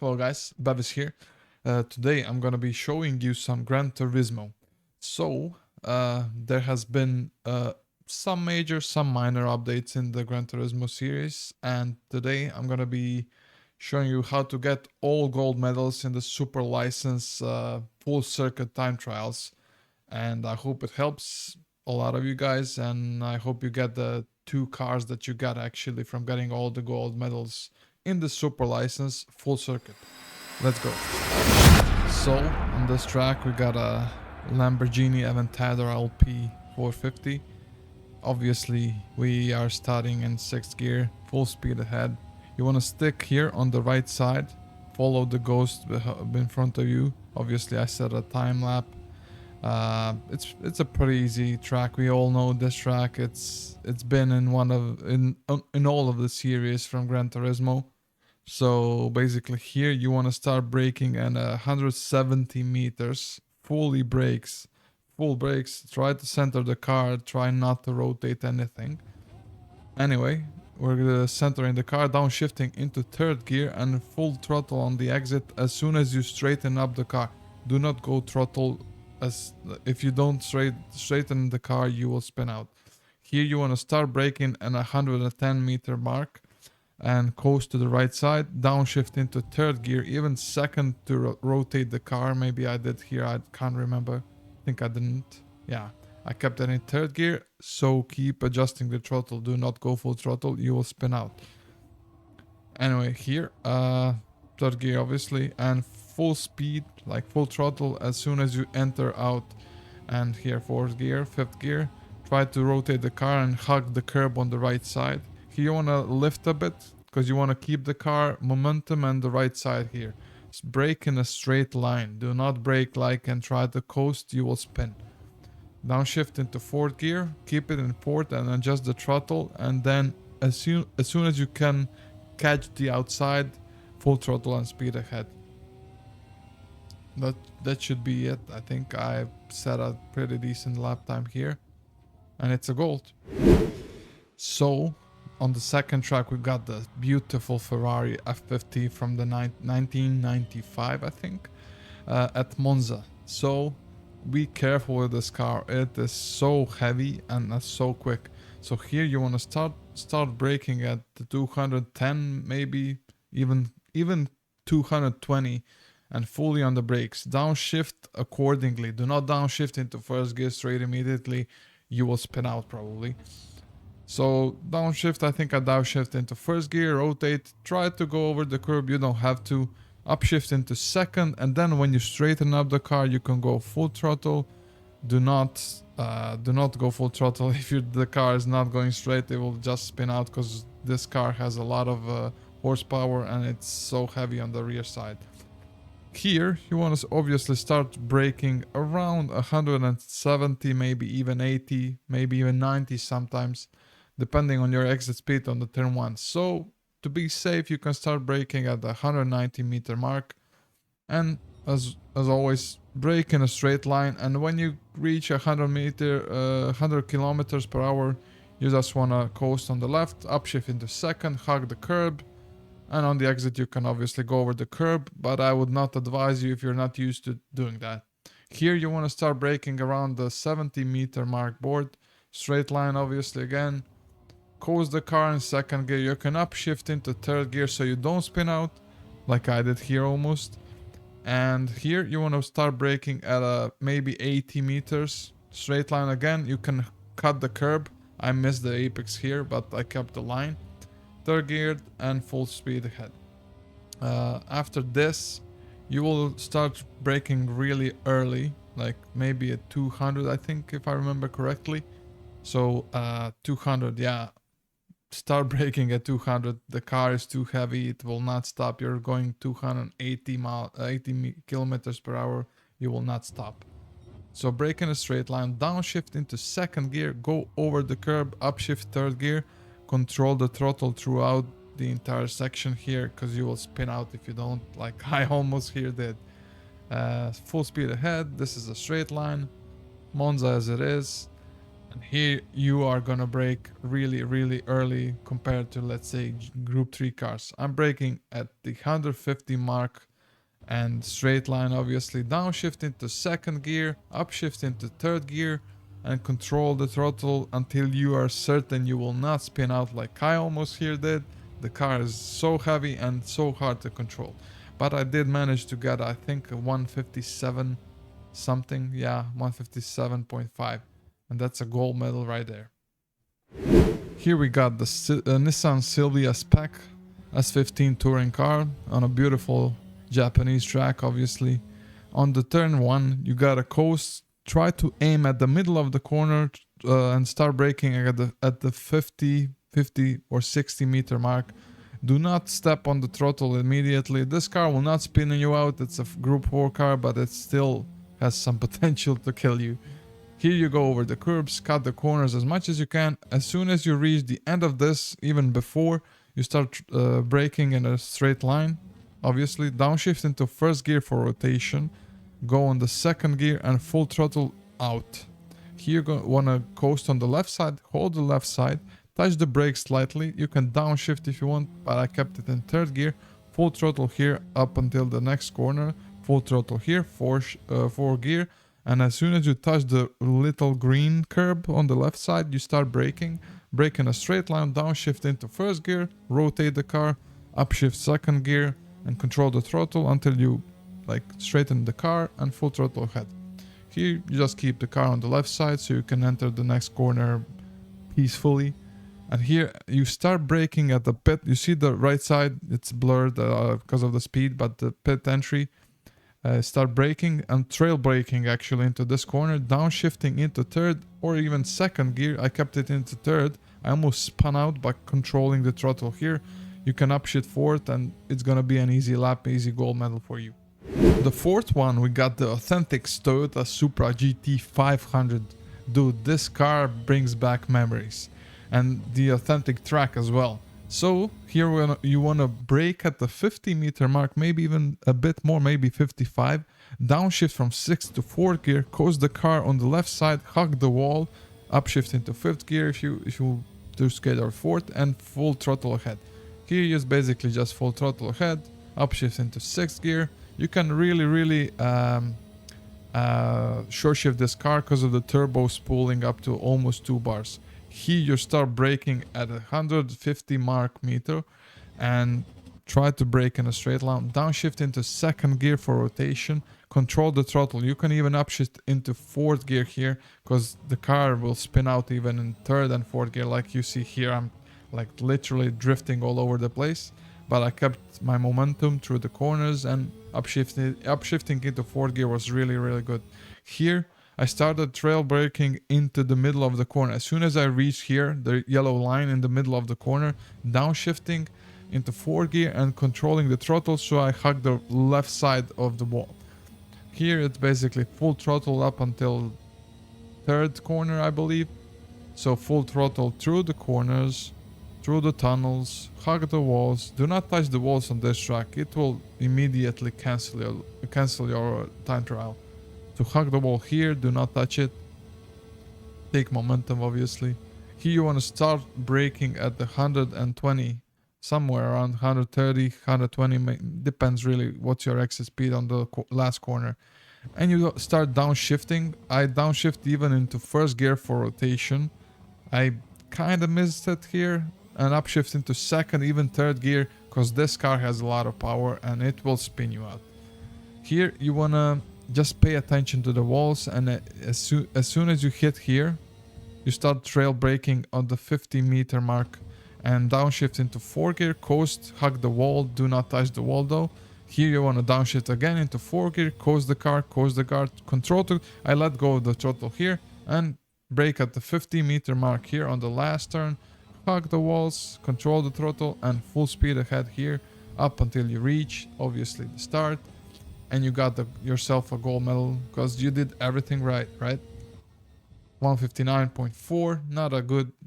Hello guys, Bevis here. Today I'm gonna be showing you some Gran Turismo. There has been some major, some minor updates in the Gran Turismo series, and today I'm gonna be showing you how to get all gold medals in the Super License full circuit time trials. And I hope it helps a lot of you guys, and I hope you get the two cars that you got actually from getting all the gold medals in the Super License full circuit. Let's go. So on this track we got a Lamborghini Aventador LP 450. Obviously we are starting in 6th gear, full speed ahead. You want to stick here on the right side, follow the ghost in front of you. Obviously I set a time lapse. It's a pretty easy track. We all know this track. It's been in all of the series from Gran Turismo. So basically here you want to start braking at 170 meters, full brakes. Try to center the car, try not to rotate anything. Anyway, we're centering the car, downshifting into 3rd gear and full throttle on the exit as soon as you straighten up the car. Do not go throttle, as if you don't straighten the car you will spin out. Here you want to start braking at 110 meter mark and coast to the right side, downshift into 3rd gear, even 2nd to rotate the car. Maybe I did here, I can't remember. I think I didn't. Yeah, I kept it in 3rd gear, so keep adjusting the throttle. Do not go full throttle, you will spin out. Anyway, here, 3rd gear obviously, and full speed, like full throttle as soon as you enter out. And here 4th gear, 5th gear, try to rotate the car and hug the curb on the right side. Here you want to lift a bit because you want to keep the car momentum and the right side here. Just brake in a straight line. Do not brake like and try to coast, you will spin. Downshift into 4th gear, keep it in 4th and adjust the throttle, and then as soon as you can catch the outside, full throttle and speed ahead. That should be it. I think I set a pretty decent lap time here, and it's a gold. So on the 2nd track we've got the beautiful Ferrari F50 from the 1995, I think, at Monza. So be careful with this car. It is so heavy and so quick. So here you want to start braking at the 210, maybe even 220, and fully on the brakes. Downshift accordingly. Do not downshift into 1st gear straight immediately. You will spin out probably. So downshift, I think I downshift into 1st gear, rotate, try to go over the curb, you don't have to. Upshift into 2nd, and then when you straighten up the car, you can go full throttle. Do not go full throttle if the car is not going straight. It will just spin out because this car has a lot of horsepower and it's so heavy on the rear side. Here you want to obviously start braking around 170, maybe even 80, maybe even 90 sometimes, depending on your exit speed on the turn 1. So to be safe, you can start braking at the 190 meter mark, and as always, brake in a straight line. And when you reach 100 kilometers per hour, you just want to coast on the left, upshift into 2nd, hug the curb, and on the exit you can obviously go over the curb, but I would not advise you if you're not used to doing that. Here you want to start braking around the 70 meter mark board, straight line obviously again. Coast the car in 2nd gear. You can upshift into 3rd gear so you don't spin out, like I did here almost. And here you want to start braking at maybe 80 meters, straight line again. You can cut the curb. I missed the apex here, but I kept the line. 3rd gear and full speed ahead. After this, you will start braking really early, like maybe at 200, I think, if I remember correctly. So 200, yeah. Start braking at 200. The car is too heavy, it will not stop. You're going 80 kilometers per hour, you will not stop. So brake in a straight line, downshift into 2nd gear, go over the curb, upshift 3rd gear, control the throttle throughout the entire section here, because you will spin out if you don't, like I almost here did. Full speed ahead. This is a straight line, Monza as it is. And here you are gonna brake really early compared to, let's say, Group 3 cars. I'm braking at the 150 mark and straight line, obviously. Downshift into second gear, upshift into third gear, and control the throttle until you are certain you will not spin out like I almost here did. The car is so heavy and so hard to control. But I did manage to get, I think, a 157 something. Yeah, 157.5. And that's a gold medal right there. Here we got the Nissan Silvia spec S15 touring car on a beautiful Japanese track, obviously. On the turn 1, you gotta coast, try to aim at the middle of the corner and start braking at the 50 or 60 meter mark. Do not step on the throttle immediately. This car will not spin you out. It's a Group 4 car, but it still has some potential to kill you. Here you go over the curbs, cut the corners as much as you can. As soon as you reach the end of this, even before, you start braking in a straight line. Obviously, downshift into first gear for rotation. Go on the second gear and full throttle out. Here you wanna coast on the left side, hold the left side, touch the brakes slightly. You can downshift if you want, but I kept it in third gear. Full throttle here up until the next corner. Full throttle here, four gear. And as soon as you touch the little green curb on the left side, you start braking. Brake in a straight line, downshift into first gear, rotate the car, upshift second gear, and control the throttle until you straighten the car and full throttle ahead. Here you just keep the car on the left side so you can enter the next corner peacefully. And here you start braking at the pit. You see the right side, it's blurred because of the speed, but the pit entry. Start braking and trail braking actually into this corner, downshifting into third or even second gear. I kept it into third. I almost spun out by controlling the throttle here. You can upshift fourth and it's gonna be an easy lap, easy gold medal for you. The fourth one, we got the authentic Toyota Supra GT500. Dude, this car brings back memories. And the authentic track as well. So here you want to brake at the 50 meter mark, maybe even a bit more, maybe 55. Downshift from 6th to 4th gear, coast the car on the left side, hug the wall, upshift into 5th gear if you do skate or 4th, and full throttle ahead. Here is basically just full throttle ahead, upshift into 6th gear. You can really short shift this car because of the turbo spooling up to almost 2 bars. Here you start braking at 150 mark meter and try to brake in a straight line. Downshift into second gear for rotation. Control the throttle. You can even upshift into 4th gear here because the car will spin out even in 3rd and 4th gear. Like you see here, I'm literally drifting all over the place. But I kept my momentum through the corners and upshifting into 4th gear was really good. Here I started trail braking into the middle of the corner. As soon as I reached here, the yellow line in the middle of the corner, downshifting into 4th gear and controlling the throttle so I hug the left side of the wall. Here it's basically full throttle up until 3rd corner, I believe. So full throttle through the corners, through the tunnels, hug the walls. Do not touch the walls on this track. It will immediately cancel your time trial. To hug the wall here, do not touch it. Take momentum, obviously. Here you want to start braking at the 120, somewhere around 130, 120, depends really what's your exit speed on the last corner. And you start downshifting. I downshift even into 1st gear for rotation. I kind of missed it here. And upshift into 2nd, even 3rd gear, because this car has a lot of power and it will spin you out. Here you want to just pay attention to the walls, and as soon as you hit here, you start trail braking on the 50 meter mark and downshift into 4th gear, coast, hug the wall, do not touch the wall though. Here you want to downshift again into 4th gear, coast the car, coast the guard, control to, I let go of the throttle here and brake at the 50 meter mark here on the last turn, hug the walls, control the throttle and full speed ahead here up until you reach, obviously, the start. And you got yourself a gold medal because you did everything right? 159.4,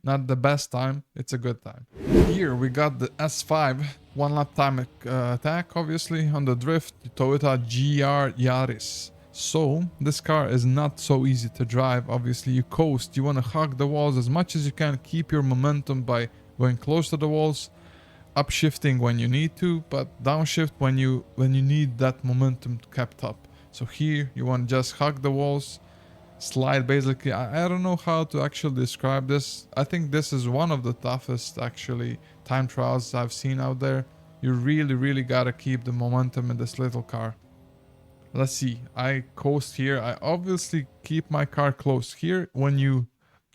not the best time, it's a good time. Here we got the S5, 1 lap time attack, obviously, on the drift, Toyota GR Yaris. So this car is not so easy to drive. Obviously you coast, you want to hug the walls as much as you can, keep your momentum by going close to the walls, upshifting when you need to, but downshift when you need that momentum kept up. So here you want to just hug the walls, slide basically. I don't know how to actually describe this. I think this is one of the toughest actually time trials I've seen out there. You really gotta keep the momentum in this little car. Let's see, I coast here. I obviously keep my car close here. When you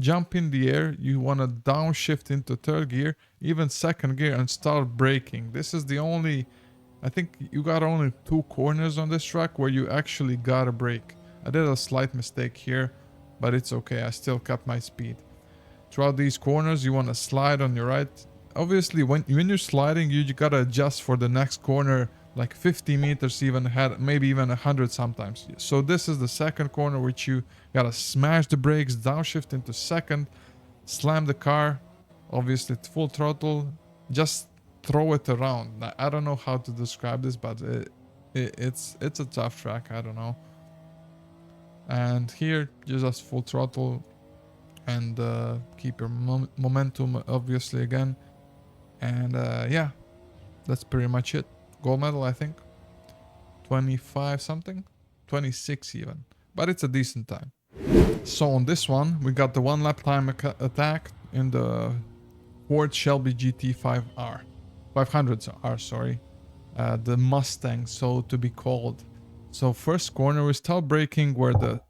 jump in the air, you want to downshift into third gear, even second gear, and start braking. This is the only, I think you got only 2 corners on this track where you actually gotta brake. I did a slight mistake here, but it's okay, I still kept my speed. Throughout these corners, you want to slide on your right. Obviously, when you're sliding, you gotta adjust for the next corner like 50 meters even ahead, maybe even 100 sometimes. So this is the second corner which you gotta smash the brakes, downshift into second, slam the car, obviously at full throttle, just throw it around. I don't know how to describe this, but it's a tough track, I don't know. And here, just full throttle and keep your momentum obviously again. And yeah, that's pretty much it. Gold medal, I think 25 something, 26 even, but it's a decent time. So on this one we got the 1 lap time attack in the Ford Shelby GT5R 500R, sorry, the Mustang, so to be called. So first corner we start braking where the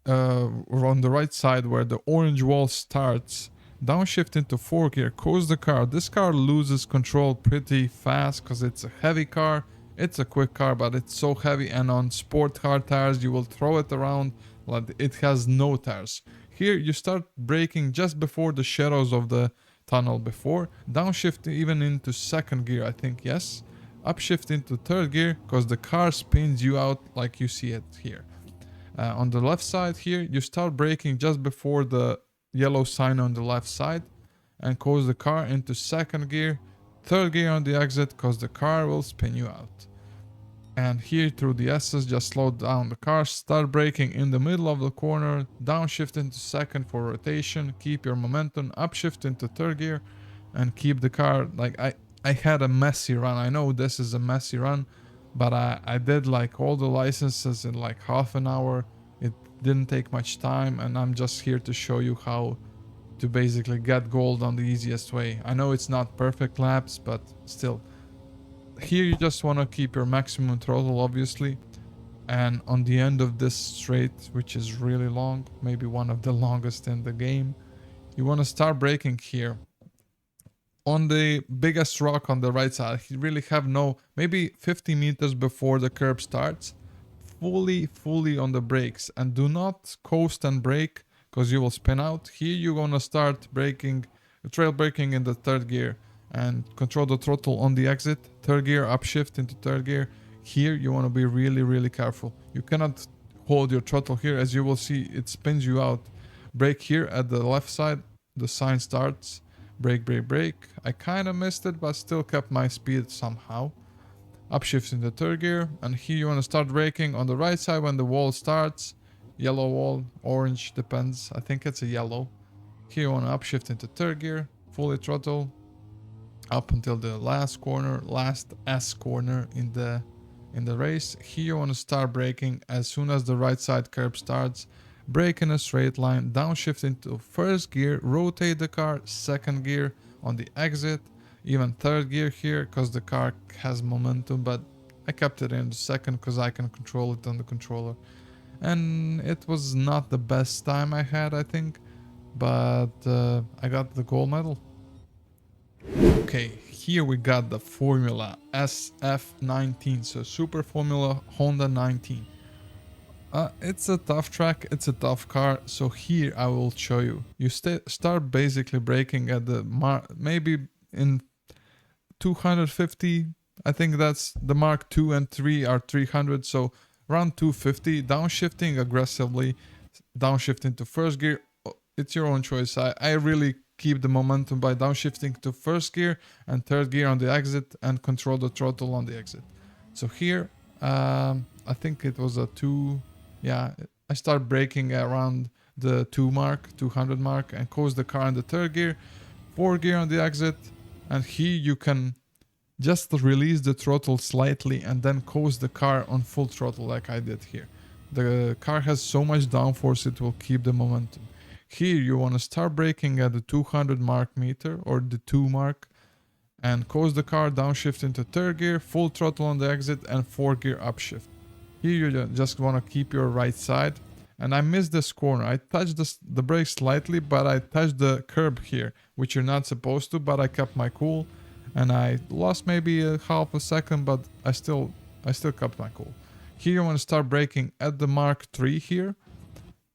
on the right side where the orange wall starts. Downshift into 4 gear, coast the car. This car loses control pretty fast because it's a heavy car. It's a quick car, but it's so heavy, and on sport car tires you will throw it around like it has no tires. Here you start braking just before the shadows of the tunnel before. Downshift even into second gear, I think, yes. Upshift into third gear because the car spins you out like you see it here. On the left side here, you start braking just before the yellow sign on the left side and coast the car into second gear, third gear on the exit because the car will spin you out. And here through the S's, just slow down the car, start braking in the middle of the corner, downshift into second for rotation, keep your momentum, upshift into third gear and keep the car, like I had a messy run. I know this is a messy run, but I did like all the licenses in like half an hour. It didn't take much time, and I'm just here to show you how to basically get gold on the easiest way. I know it's not perfect laps, but still. Here you just want to keep your maximum throttle, obviously. And on the end of this straight, which is really long, maybe one of the longest in the game, you want to start braking here. On the biggest rock on the right side, you really have no, maybe 50 meters before the curb starts, fully on the brakes, and do not coast and brake because you will spin out. Here you're gonna start braking, trail braking in the third gear and control the throttle on the exit. Third gear, upshift into third gear. Here you want to be really careful. You cannot hold your throttle here, as you will see it spins you out. Brake here at the left side, the sign starts. Brake. I kind of missed it, but still kept my speed somehow. Upshift in the third gear, and here you want to start braking on the right side when the wall starts. Yellow wall, orange, depends. I think it's a yellow. Here you want to upshift into third gear, fully throttle, up until the last S corner in the race. Here you want to start braking as soon as the right side curb starts. Brake in a straight line, downshift into first gear, rotate the car, second gear on the exit, even third gear here because the car has momentum, but I kept it in the second because I can control it on the controller. And it was not the best time I had, I think, but I got the gold medal. Okay, here we got the Formula SF19, so Super Formula Honda 19. It's a tough track, it's a tough car, so here I will show you. You start basically braking at the maybe in 250, I think that's the Mark 2 and 3 are 300, so around 250, downshifting aggressively, downshift into first gear. It's your own choice. I really keep the momentum by downshifting to first gear and third gear on the exit and control the throttle on the exit. So here, I think it was a Yeah, I start braking around the 200 mark, and coast the car in the third gear, fourth gear on the exit, and here you can just release the throttle slightly and then coast the car on full throttle like I did here. The car has so much downforce it will keep the momentum. Here you want to start braking at the 200 mark meter or the 2 mark and coast the car, downshift into third gear, full throttle on the exit and 4th gear upshift. Here you just want to keep your right side. And I missed this corner. I touched the brake slightly, but I touched the curb here, which you're not supposed to, but I kept my cool. And I lost maybe a half a second, but I still kept my cool. Here you want to start braking at the Mark 3 here.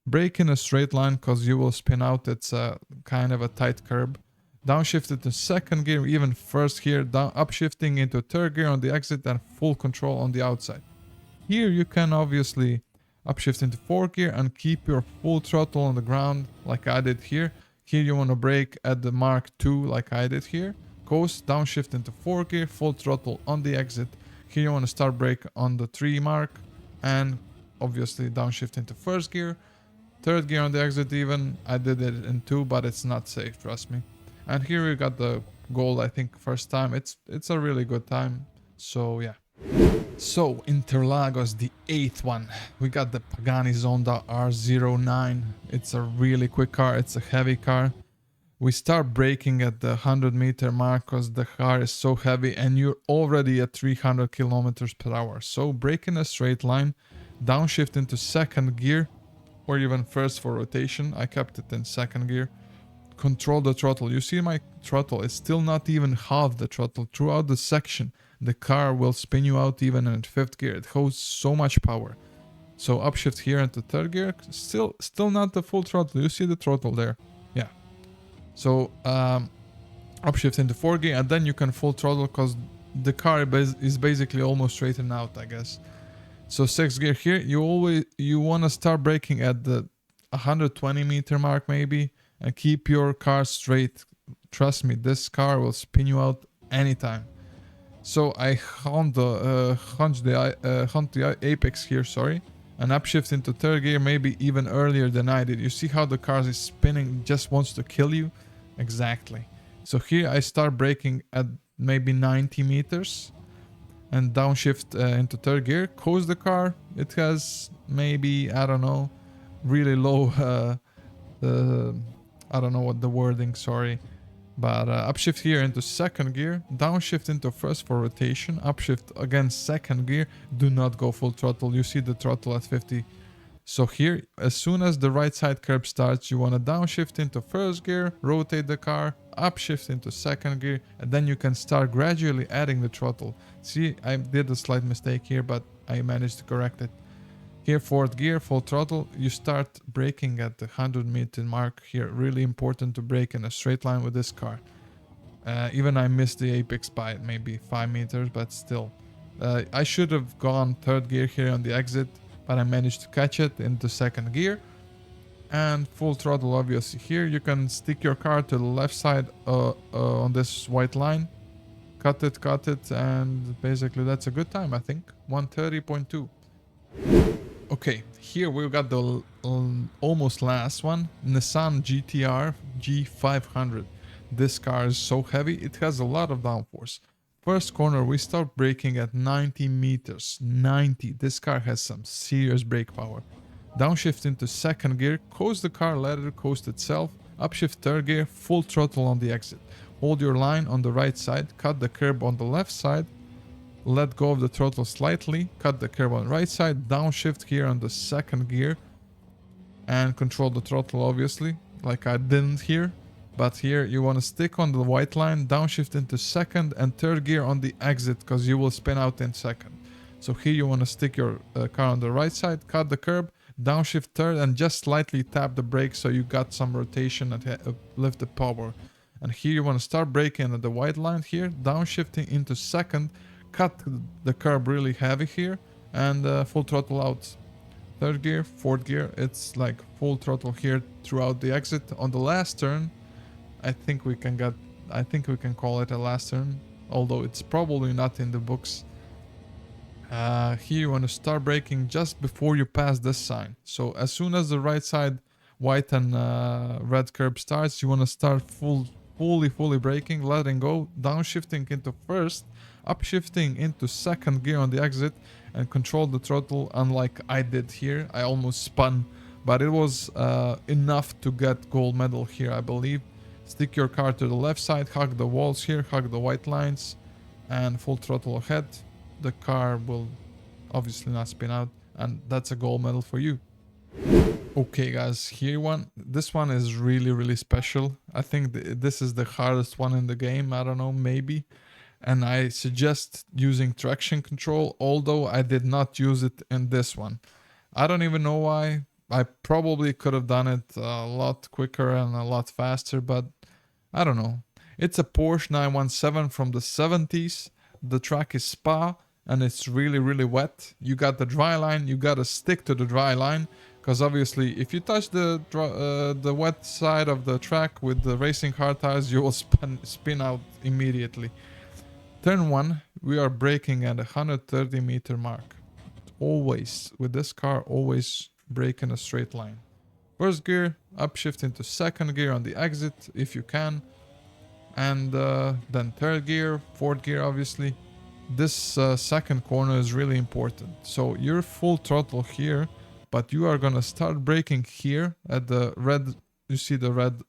Brake in a straight line because you will spin out. It's a kind of a tight curb. Downshift it to second gear, even first gear, upshifting into third gear on the exit and full control on the outside. Here you can obviously upshift into fourth gear and keep your full throttle on the ground like I did here. Here you want to brake at the Mark 2 like I did here. Coast, downshift into fourth gear, full throttle on the exit. Here you want to start brake on the 3 mark and obviously downshift into first gear. Third gear on the exit even. I did it in 2, but it's not safe, trust me. And here we got the gold, I think, first time. It's a really good time. So yeah. So Interlagos, the 8th one. We got the Pagani Zonda R09. It's a really quick car. It's a heavy car. We start braking at the 100 meter mark because the car is so heavy and you're already at 300 kilometers per hour. So brake in a straight line, downshift into second gear or even first for rotation. I kept it in second gear. Control the throttle. You see my throttle, it's still not even half the throttle. Throughout the section, the car will spin you out even in fifth gear. It holds so much power. So upshift here into third gear, still not the full throttle. You see the throttle there. Yeah. So upshift into fourth gear and then you can full throttle because the car is basically almost straightened out, I guess. So sixth gear here, you want to start braking at the 120 meter mark maybe and keep your car straight. Trust me, this car will spin you out anytime. So I hunt the apex here, sorry, and upshift into third gear maybe even earlier than I did. You see how the car is spinning, just wants to kill you? Exactly. So here I start braking at maybe 90 meters and downshift into third gear, coast the car. It has maybe, I don't know, really low, I don't know what the wording, sorry. But upshift here into second gear, downshift into first for rotation, upshift again second gear, do not go full throttle, you see the throttle at 50. So here, as soon as the right side curb starts, you want to downshift into first gear, rotate the car, upshift into second gear, and then you can start gradually adding the throttle. See, I did a slight mistake here, but I managed to correct it. Here, fourth gear, full throttle, you start braking at the 100 meter mark here. Really important to brake in a straight line with this car. Even I missed the apex by maybe 5 meters, but still. I should have gone third gear here on the exit, but I managed to catch it into second gear. And full throttle obviously here. You can stick your car to the left side on this white line. Cut it, and basically that's a good time, I think. 130.2. Okay, here we've got the almost last one, Nissan GTR G500. This car is so heavy, it has a lot of downforce. First corner, we start braking at 90 meters. 90. This car has some serious brake power. Downshift into second gear, coast the car, let it coast itself. Upshift third gear, full throttle on the exit. Hold your line on the right side, cut the curb on the left side. Let go of the throttle slightly, cut the curb on the right side, downshift here on the second gear and control the throttle obviously, like I didn't here. But here you want to stick on the white line, downshift into second and third gear on the exit because you will spin out in second. So here you want to stick your car on the right side, cut the curb, downshift third and just slightly tap the brake so you got some rotation and lift the power. And here you want to start braking at the white line here, downshifting into second, cut the curb really heavy here and full throttle out. Third gear, fourth gear, it's like full throttle here throughout the exit. On the last turn, I think we can call it a last turn, although it's probably not in the books. Here you want to start braking just before you pass this sign. So as soon as the right side white and red curb starts, you want to start fully braking, letting go, downshifting into first, upshifting into second gear on the exit, and control the throttle. Unlike I did here, I almost spun, but it was enough to get gold medal here, I believe. Stick your car to the left side, hug the walls here, hug the white lines, and full throttle ahead. The car will obviously not spin out, and that's a gold medal for you. Okay guys, this one is really special. I think this is the hardest one in the game, I don't know, maybe. And I suggest using traction control, although I did not use it in this one. I don't even know why. I probably could have done it a lot quicker and a lot faster, but I don't know. It's a Porsche 917 from the 70s. The track is Spa and it's really wet. You got the dry line, you gotta stick to the dry line, because obviously if you touch the wet side of the track with the racing hard tires, you will spin out immediately. Turn 1, we are braking at 130 meter mark. Always, with this car, always brake in a straight line. First gear, upshift into second gear on the exit if you can. And then third gear, fourth gear obviously. This second corner is really important. So you're full throttle here, but you are gonna start braking here at the red. You see the red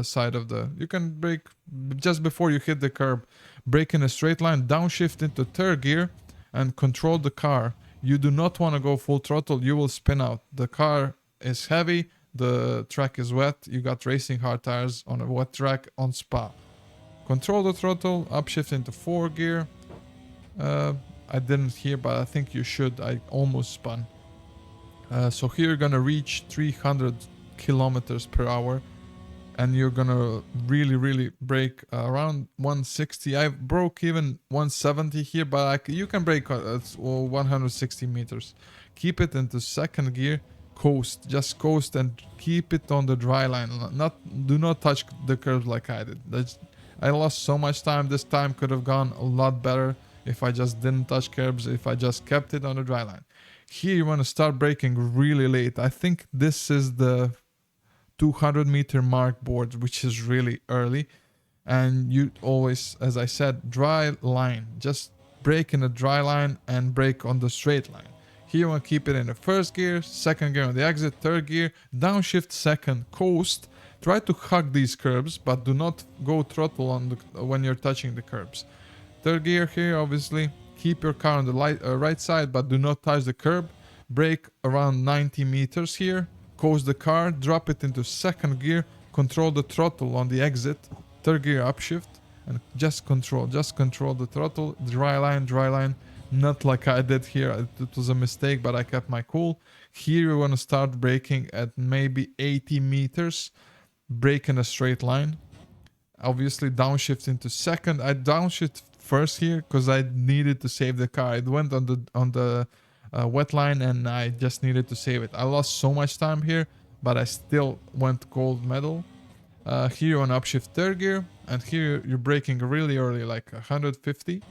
side of the... You can brake just before you hit the curb. Brake in a straight line, downshift into third gear and control the car. You do not want to go full throttle, you will spin out. The car is heavy, the track is wet, you got racing hard tires on a wet track on Spa. Control the throttle, upshift into fourth gear. I didn't hear, but I think you should. I almost spun. So here you're gonna reach 300 kilometers per hour, and you're gonna really brake around 160. I broke even 170 here, but you can brake at 160 meters. Keep it into second gear, coast, just coast, and keep it on the dry line. Do not touch the curve like I did. I lost so much time. This time could have gone a lot better if I just didn't touch curbs, if I just kept it on the dry line. Here you want to start braking really late. I think this is the 200 meter mark board, which is really early. And you always, as I said, dry line. Just brake in the dry line and brake on the straight line. Here you want to keep it in the first gear, second gear on the exit, third gear, downshift second, coast. Try to hug these curbs, but do not go throttle on when you're touching the curbs. Third gear here, obviously. Keep your car on the right side, but do not touch the curb. Brake around 90 meters here. Coast the car, drop it into second gear. Control the throttle on the exit. Third gear upshift. And just control the throttle. Dry line. Not like I did here. It was a mistake, but I kept my cool. Here you want to start braking at maybe 80 meters. Brake in a straight line. Obviously downshift into second. I downshift first here because I needed to save the car. It went on the wet line and I just needed to save it. I lost so much time here, but I still went gold medal. Here on upshift third gear, and here you're braking really early, like 150.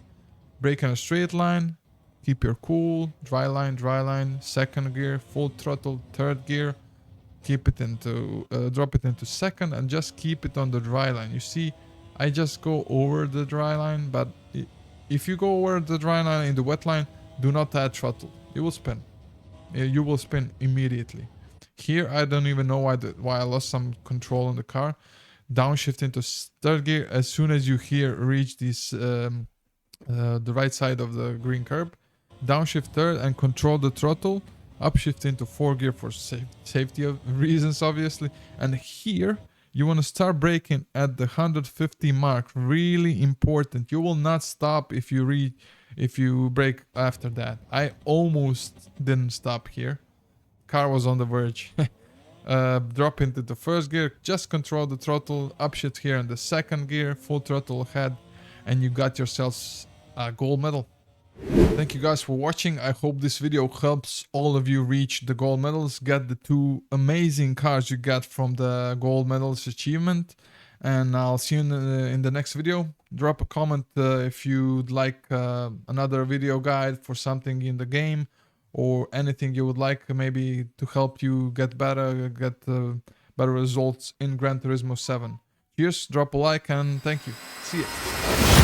Brake in a straight line. Keep your cool. Dry line. Second gear, full throttle. Third gear. Keep it into drop it into second and just keep it on the dry line. You see, I just go over the dry line, but if you go over the dry line in the wet line, do not add throttle. You will spin. You will spin immediately. Here, I don't even know why I lost some control in the car. Downshift into third gear as soon as you reach this the right side of the green curb. Downshift third and control the throttle. Upshift into fourth gear for safety reasons, obviously. And here, you want to start braking at the 150 mark. Really important. You will not stop if you brake after that. I almost didn't stop here. Car was on the verge. Drop into the first gear. Just control the throttle. Upshift here in the second gear. Full throttle ahead. And you got yourselves a gold medal. Thank you guys for watching. I hope this video helps all of you reach the gold medals, get the two amazing cars you got from the gold medals achievement. And I'll see you in the next video. Drop a comment if you'd like another video guide for something in the game, or anything you would like maybe to help you get better results in Gran Turismo 7. Cheers, drop a like, and thank you. See ya.